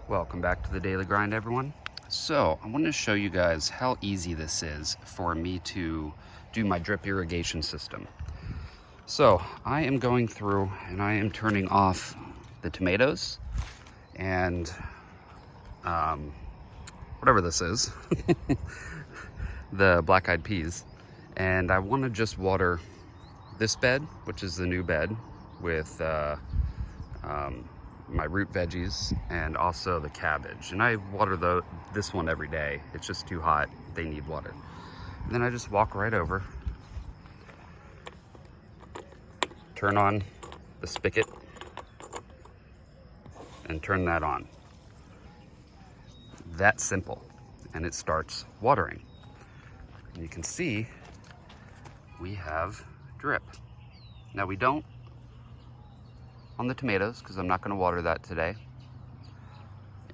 Welcome back to the Daily Grind, everyone. So I wanted to show you guys how easy this is for me to do my drip irrigation system. So I am going through and I am turning off the tomatoes and whatever this is, the black-eyed peas. And I want to just water this bed, which is the new bed, with my root veggies and also the cabbage. And I water this one every day. It's just too hot. They need water. And then I just walk right over, turn on the spigot, and turn that on. That simple. And it starts watering. And you can see we have drip. Now we don't on the tomatoes because I'm not going to water that today,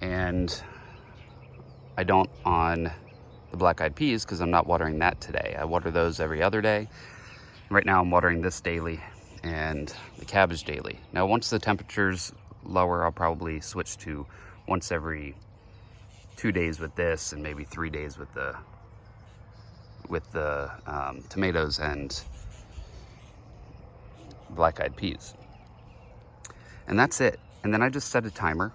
and I don't on the black-eyed peas because I'm not watering that today. I water those every other day. Right now I'm watering this daily and the cabbage daily. Now once the temperature's lower, I'll probably switch to once every 2 days with this and maybe 3 days with the tomatoes and black-eyed peas. And that's it. And then I just set a timer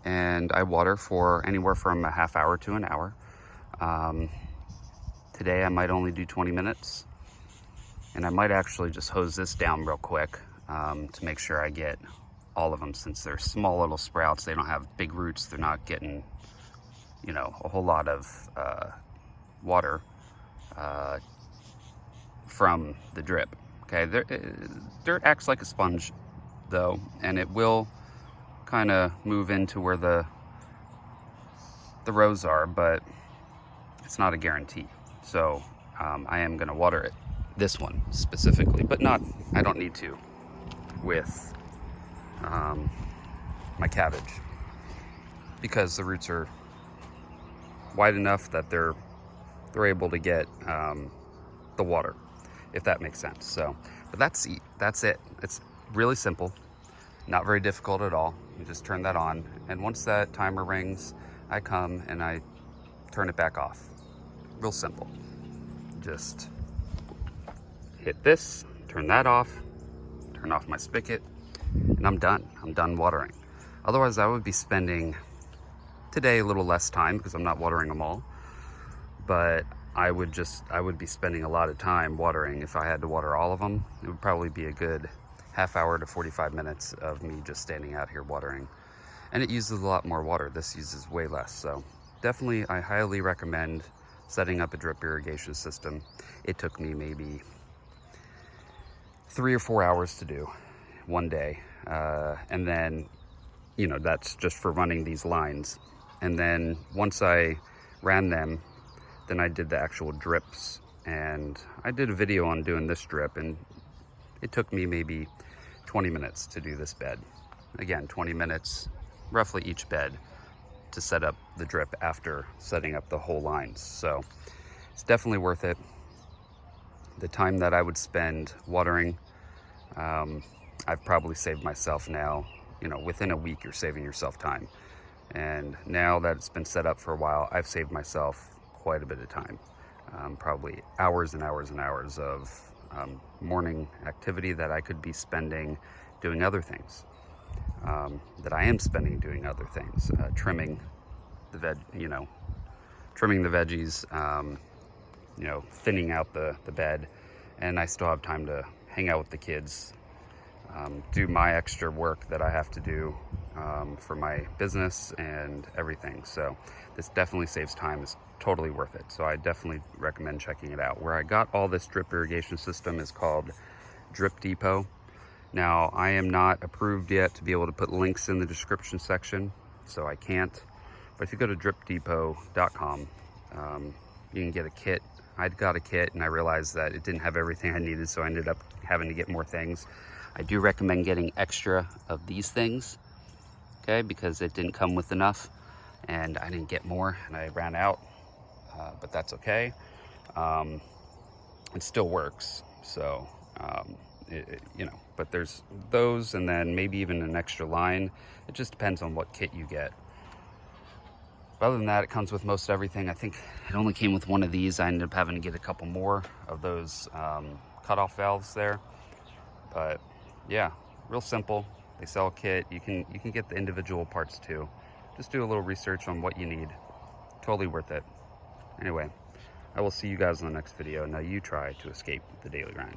and I water for anywhere from a half hour to an hour. Today I might only do 20 minutes, and I might actually just hose this down real quick to make sure I get all of them. Since they're small little sprouts, they don't have big roots, they're not getting, you know, a whole lot of water from the drip. Okay, dirt acts like a sponge though, and it will kind of move into where the rows are, but it's not a guarantee. So I am going to water it, this one specifically, but I don't need to with my cabbage, because the roots are wide enough that they're able to get the water, if that makes sense. So, but that's it. It's really simple, not very difficult at all. You just turn that on, and once that timer rings, I come and I turn it back off. Real simple. Just hit this, turn that off, turn off my spigot, and I'm done. I'm done watering. Otherwise, I would be spending today a little less time because I'm not watering them all, but I would be spending a lot of time watering. If I had to water all of them, it would probably be a good half hour to 45 minutes of me just standing out here watering. And it uses a lot more water. This uses way less. So definitely, I highly recommend setting up a drip irrigation system. It took me maybe 3 or 4 hours to do one day. And then, you know, that's just for running these lines. And then once I ran them, then I did the actual drips. And I did a video on doing this drip, and it took me maybe 20 minutes to do this bed. Again, 20 minutes, roughly each bed, to set up the drip after setting up the whole lines. So it's definitely worth it. The time that I would spend watering, I've probably saved myself now, you know, within a week you're saving yourself time. And now that it's been set up for a while, I've saved myself quite a bit of time. Probably hours and hours and hours of morning activity that I could be spending doing other things, that I am spending doing other things, trimming the trimming the veggies, you know, thinning out the bed, and I still have time to hang out with the kids, do my extra work that I have to do for my business and everything. So this definitely saves time. It's totally worth it. So I definitely recommend checking it out. Where I got all this drip irrigation system is called Drip Depot. Now, I am not approved yet to be able to put links in the description section, so I can't. But if you go to dripdepot.com, you can get a kit. I'd got a kit and I realized that it didn't have everything I needed, so I ended up having to get more things. I do recommend getting extra of these things, okay, because it didn't come with enough and I didn't get more and I ran out, but that's okay. It still works, so you know, but there's those, and then maybe even an extra line. It just depends on what kit you get. But other than that, it comes with most everything. I think it only came with one of these. I ended up having to get a couple more of those cutoff valves there. But yeah, real simple. They sell a kit. You can get the individual parts too. Just do a little research on what you need. Totally worth it. Anyway, I will see you guys in the next video. Now you try to escape the daily grind.